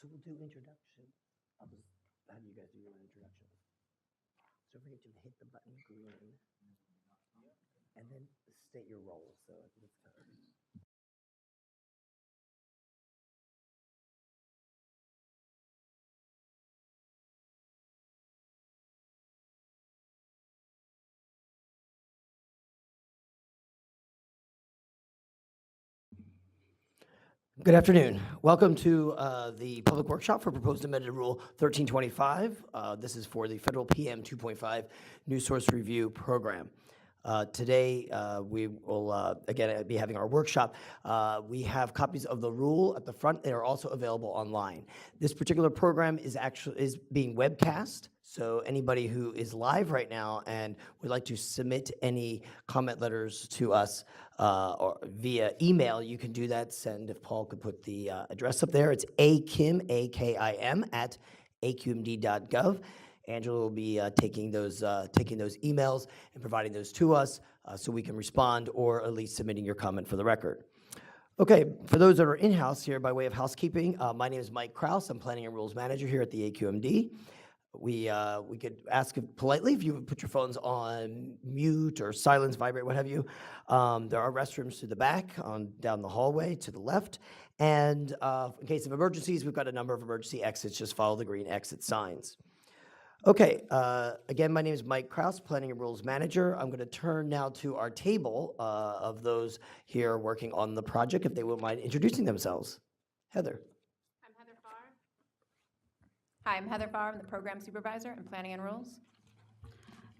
So we'll do introduction. I'll just have you guys do your own introduction. So forget to hit the button green, and then state your role. So let's go. Good afternoon. Welcome to the public workshop for proposed amended rule 1325. This is for the federal PM 2.5 new source review program. Today, we will, again, be having our workshop. We have copies of the rule at the front. They are also available online. This particular program is being webcast, so anybody who is live right now and would like to submit any comment letters to us or via email, you can do that. Send, if Paul could put the address up there. It's akim, A-K-I-M, at aqmd.gov. Angela will be taking those emails and providing those to us so we can respond, or at least submitting your comment for the record. Okay, for those that are in-house here, by way of housekeeping, my name is Mike Kraus. I'm Planning and Rules Manager here at the AQMD. We could ask politely if you would put your phones on mute or silence, vibrate, what have you. There are restrooms to the back, down the hallway to the left. And in case of emergencies, we've got a number of emergency exits. Just follow the green exit signs. Okay, again, my name is Mike Kraus, Planning and Rules Manager. I'm going to turn now to our table of those here working on the project, if they wouldn't mind introducing themselves. Heather. I'm Heather Farr. Hi, I'm Heather Farr. I'm the Program Supervisor in Planning and Rules.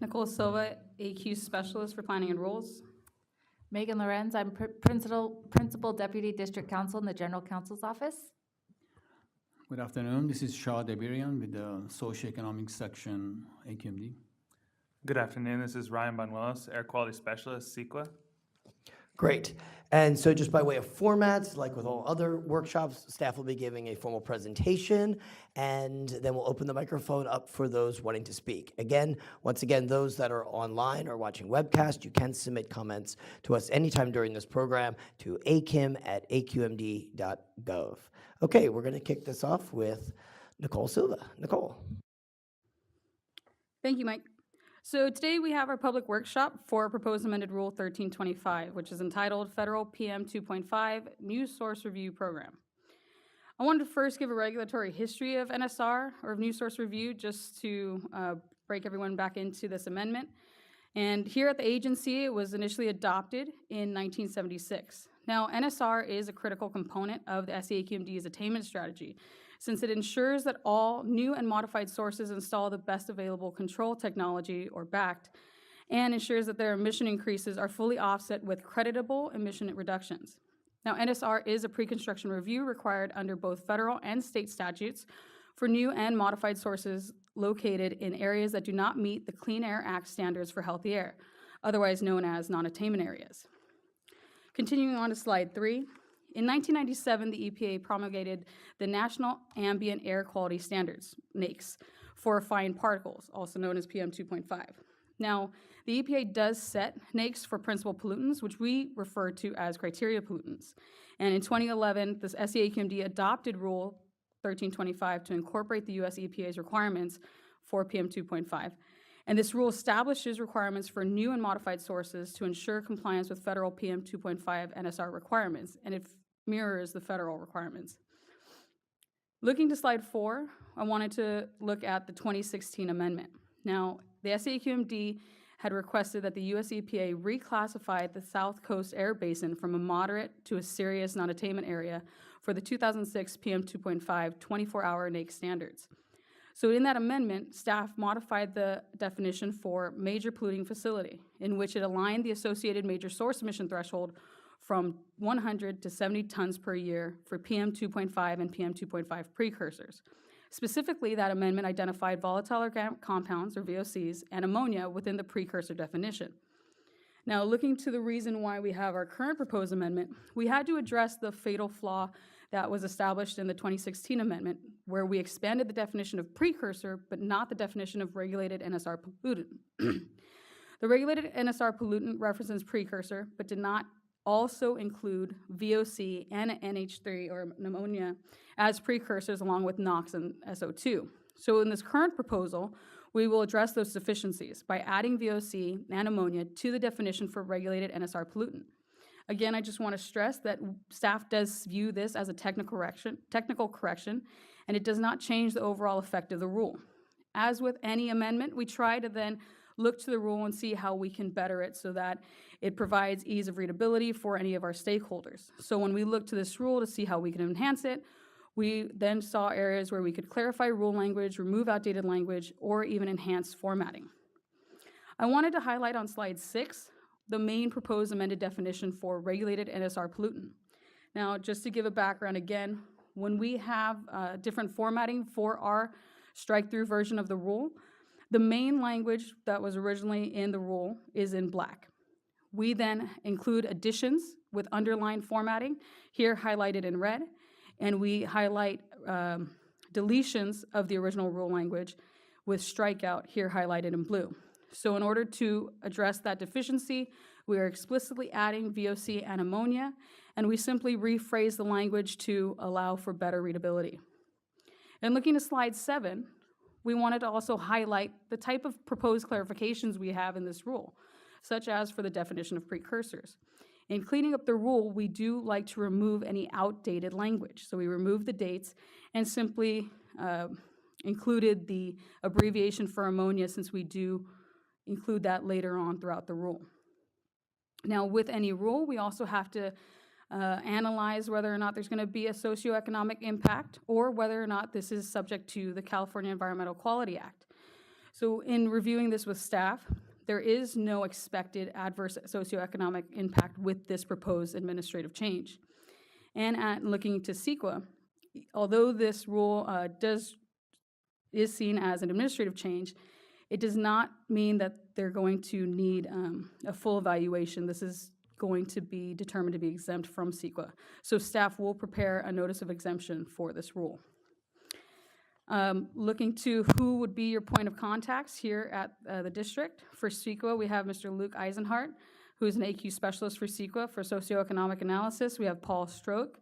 Nicole Silva, AQ Specialist for Planning and Rules. Megan Lorenz, I'm Principal Deputy District Counsel in the General Counsel's Office. Good afternoon. This is Shah Debirian with the Socioeconomic Section, AQMD. Good afternoon. This is Ryan Banuelos, Air Quality Specialist, CEQA. Great. And so just by way of format, like with all other workshops, staff will be giving a formal presentation, and then we'll open the microphone up for those wanting to speak. Again, once again, those that are online or watching webcast, you can submit comments to us anytime during this program to akim@aqmd.gov. Okay, we're going to kick this off with Nicole Silva. Nicole. Thank you, Mike. So today we have our public workshop for proposed amended rule 1325, which is entitled Federal PM 2.5 New Source Review Program. I wanted to first give a regulatory history of NSR, or of New Source Review, just to break everyone back into this amendment. And here at the agency, it was initially adopted in 1976. Now, NSR is a critical component of the SCAQMD's attainment strategy, since it ensures that all new and modified sources install the best available control technology, or BACT, and ensures that their emission increases are fully offset with creditable emission reductions. Now, NSR is a pre-construction review required under both federal and state statutes for new and modified sources located in areas that do not meet the Clean Air Act standards for healthy air, otherwise known as non-attainment areas. Continuing on to slide 3, in 1997, the EPA promulgated the National Ambient Air Quality Standards, NAIQS, for fine particles, also known as PM 2.5. Now, the EPA does set NAIQS for principal pollutants, which we refer to as criteria pollutants. And in 2011, the SCAQMD adopted Rule 1325 to incorporate the U.S. EPA's requirements for PM 2.5. And this rule establishes requirements for new and modified sources to ensure compliance with federal PM 2.5 NSR requirements, and it mirrors the federal requirements. Looking to slide 4, I wanted to look at the 2016 amendment. Now, the SCAQMD had requested that the U.S. EPA reclassified the South Coast Air Basin from a moderate to a serious non-attainment area for the 2006 PM 2.5 24-hour NAIQS standards. So in that amendment, staff modified the definition for major polluting facility, in which it aligned the associated major source emission threshold from 100 to 70 tons per year for PM 2.5 and PM 2.5 precursors. Specifically, that amendment identified volatile organic compounds, or VOCs, and ammonia within the precursor definition. Now, looking to the reason why we have our current proposed amendment, we had to address the fatal flaw that was established in the 2016 amendment, where we expanded the definition of precursor, but not the definition of regulated NSR pollutant. The regulated NSR pollutant references precursor, but did not also include VOC and NH3 or pneumonia as precursors along with NOx and SO2. So in this current proposal, we will address those deficiencies by adding VOC and ammonia to the definition for regulated NSR pollutant. Again, I just want to stress that staff does view this as a technical correction, and it does not change the overall effect of the rule. As with any amendment, we try to then look to the rule and see how we can better it so that it provides ease of readability for any of our stakeholders. So when we look to this rule to see how we can enhance it, we then saw areas where we could clarify rule language, remove outdated language, or even enhance formatting. I wanted to highlight on slide 6 the main proposed amended definition for regulated NSR pollutant. Now, just to give a background again, when we have different formatting for our strike-through version of the rule, the main language that was originally in the rule is in black. We then include additions with underlined formatting, here highlighted in red, and we highlight deletions of the original rule language with strikeout, here highlighted in blue. So in order to address that deficiency, we are explicitly adding VOC and ammonia, and we simply rephrase the language to allow for better readability. And looking at slide 7, we wanted to also highlight the type of proposed clarifications we have in this rule, such as for the definition of precursors. In cleaning up the rule, we do like to remove any outdated language. So we removed the dates and simply included the abbreviation for ammonia, since we do include that later on throughout the rule. Now, with any rule, we also have to analyze whether or not there's going to be a socioeconomic impact or whether or not this is subject to the California Environmental Quality Act. So in reviewing this with staff, there is no expected adverse socioeconomic impact with this proposed administrative change. And at looking to CEQA, although this rule is seen as an administrative change, it does not mean that they're going to need a full evaluation. This is going to be determined to be exempt from CEQA. So staff will prepare a notice of exemption for this rule. Looking to who would be your point of contacts here at the district. For CEQA, we have Mr. Luke Eisenhart, who is an AQ specialist for CEQA for socioeconomic analysis. We have Paul Stroke,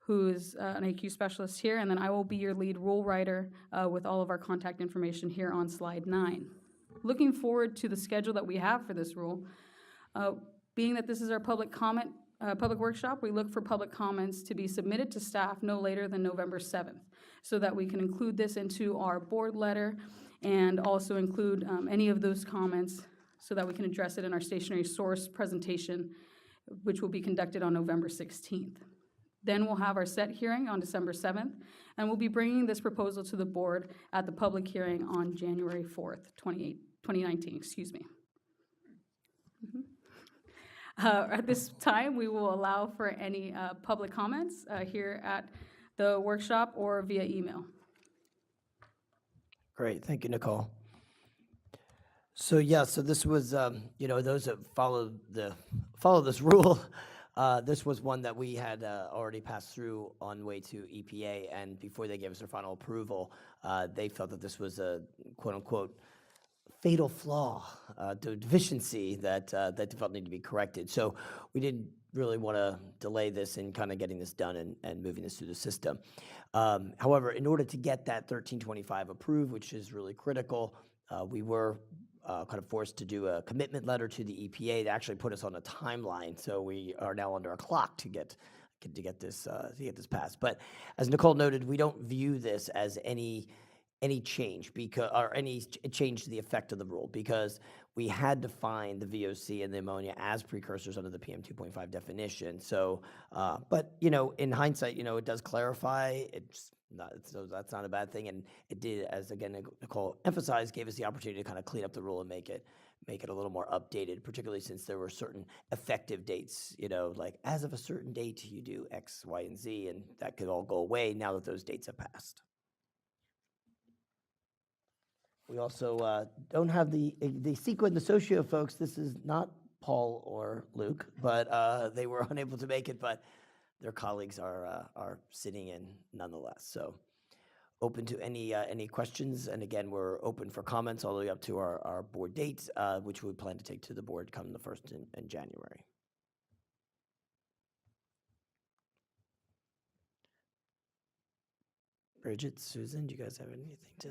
who is an AQ specialist here, and then I will be your lead rule writer with all of our contact information here on slide 9. Looking forward to the schedule that we have for this rule, being that this is our public workshop, we look for public comments to be submitted to staff no later than November 7th, so that we can include this into our board letter and also include any of those comments so that we can address it in our stationary source presentation, which will be conducted on November 16th. Then we'll have our set hearing on December 7th, and we'll be bringing this proposal to the board at the public hearing on January 4th, 2019, excuse me. At this time, we will allow for any public comments here at the workshop or via email. Great, thank you, Nicole. So yeah, so this was, those that follow this rule, this was one that we had already passed through on way to EPA, and before they gave us their final approval, they felt that this was a quote-unquote fatal flaw, deficiency that they felt needed to be corrected. So we didn't really want to delay this in kind of getting this done and moving this through the system. However, in order to get that 1325 approved, which is really critical, we were kind of forced to do a commitment letter to the EPA to actually put us on a timeline. So we are now under a clock to get this passed. But as Nicole noted, we don't view this as any change any change to the effect of the rule, because we had to find the VOC and the ammonia as precursors under the PM 2.5 definition. So, but in hindsight, it does clarify. So that's not a bad thing, and it did, as again Nicole emphasized, gave us the opportunity to kind of clean up the rule and make it a little more updated, particularly since there were certain effective dates, like as of a certain date you do X, Y, and Z, and that could all go away now that those dates have passed. We also don't have the CEQA and the Socio folks. This is not Paul or Luke, but they were unable to make it, but their colleagues are sitting in nonetheless. So open to any questions, and again, we're open for comments all the way up to our board dates, which we plan to take to the board come the 1st in January. Bridget, Susan, do you guys have anything to?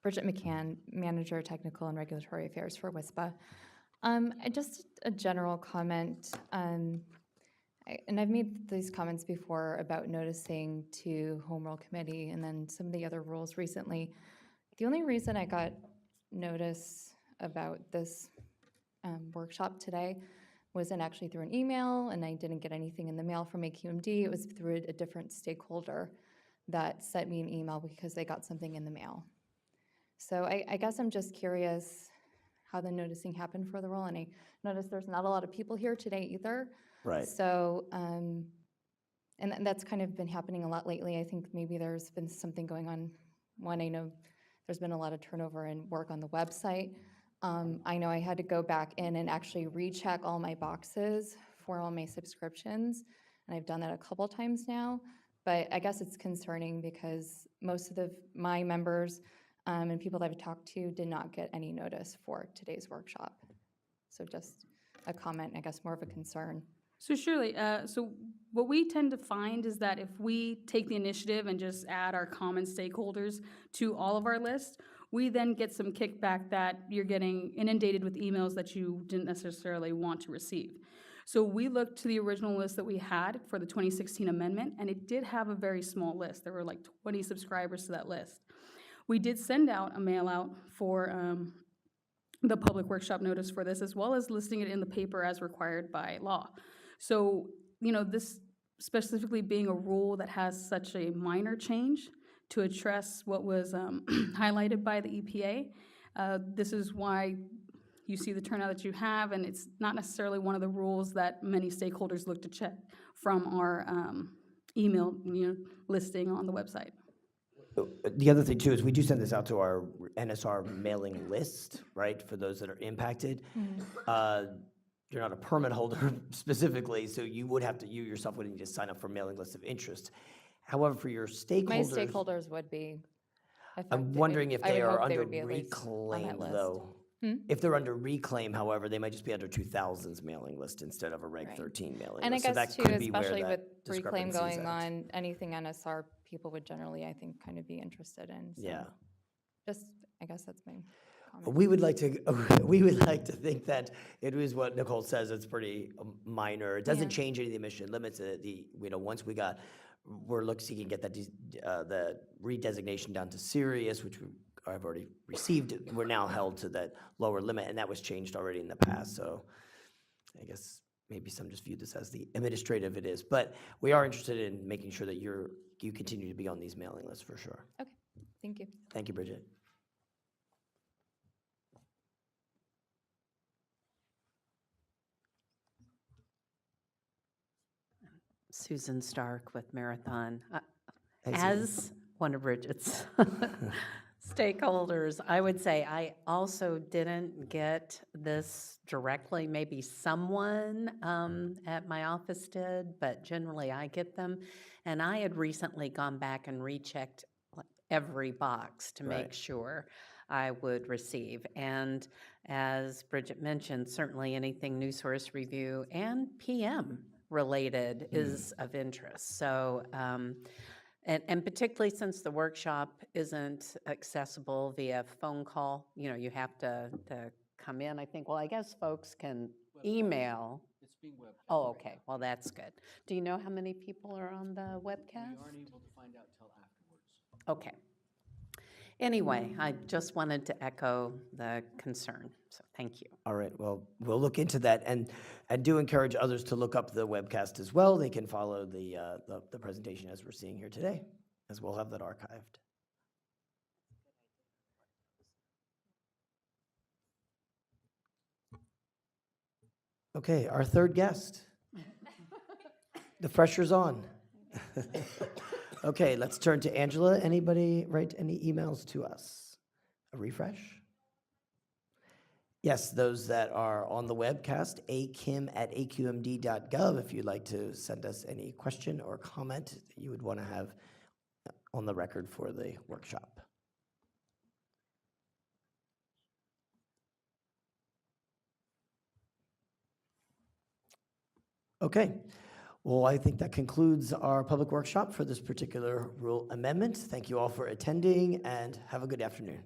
Bridget McCann, Manager, Technical and Regulatory Affairs for WISPA. Just a general comment, and I've made these comments before about noticing to Home Rule Committee and then some of the other rules recently. The only reason I got notice about this workshop today wasn't actually through an email, and I didn't get anything in the mail from AQMD. It was through a different stakeholder that sent me an email because they got something in the mail. So I guess I'm just curious how the noticing happened for the role, and I noticed there's not a lot of people here today either. Right. So, and that's kind of been happening a lot lately. I think maybe there's been something going on. One, I know there's been a lot of turnover and work on the website. I know I had to go back in and actually recheck all my boxes for all my subscriptions, and I've done that a couple times now. But I guess it's concerning because most of my members and people that I've talked to did not get any notice for today's workshop. So just a comment, I guess more of a concern. So surely, so what we tend to find is that if we take the initiative and just add our common stakeholders to all of our lists, we then get some kickback that you're getting inundated with emails that you didn't necessarily want to receive. So we looked to the original list that we had for the 2016 amendment, and it did have a very small list. There were like 20 subscribers to that list. We did send out a mail out for the public workshop notice for this, as well as listing it in the paper as required by law. So, this specifically being a rule that has such a minor change to address what was highlighted by the EPA, this is why you see the turnout that you have, and it's not necessarily one of the rules that many stakeholders look to check from our email listing on the website. The other thing too is we do send this out to our NSR mailing list, right, for those that are impacted. You're not a permit holder specifically, so you yourself would need to sign up for mailing list of interest. However, for your stakeholders. My stakeholders would be affected. I'm wondering if I they would are hope they under would be at least on that reclaim list. though. If they're under reclaim, however, they might just be under 2000's mailing list instead of a Reg Right. 13 mailing And I list. So guess that too, could be where especially with that reclaim discrepancy's going at. on, anything NSR people would generally, I think, kind of be interested in. So Yeah. Just, I guess that's my comment. We would like to think that it was what Nicole says, it's pretty minor. It doesn't Yeah. change any of the emission limits. Once we're seeking to get the redesignation down to serious, which I've already received. We're now held to that lower limit, and that was changed already in the past. So I guess maybe some just view this as the administrative it is. But we are interested in making sure that you continue to be on these mailing lists for sure. Okay, thank you. Thank you, Bridget. Susan Stark with Marathon. Hey, As one of Bridget's stakeholders, I would say I also didn't get this directly. Maybe someone at my office did, but generally I get them. And I had recently gone back and rechecked every box to make Right. sure I would receive. And as Bridget mentioned, certainly anything new source review and PM related is of interest. So, and particularly since the workshop isn't accessible via phone call, you have to come in. I think, well, I guess folks can email. It's being webcast. Oh, okay, well, that's good. Do you know how many people are on the webcast? We aren't able to find out till afterwards. Okay. Anyway, I just wanted to echo the concern, so thank you. All right, well, we'll look into that, and do encourage others to look up the webcast as well. They can follow the presentation as we're seeing here today, as we'll have that archived. Okay, our third guest. The pressure's on. Okay, let's turn to Angela. Anybody write any emails to us? A refresh? Yes, those that are on the webcast, akim@aqmd.gov, if you'd like to send us any question or comment that you would want to have on the record for the workshop. Okay. Well, I think that concludes our public workshop for this particular rule amendment. Thank you all for attending, and have a good afternoon.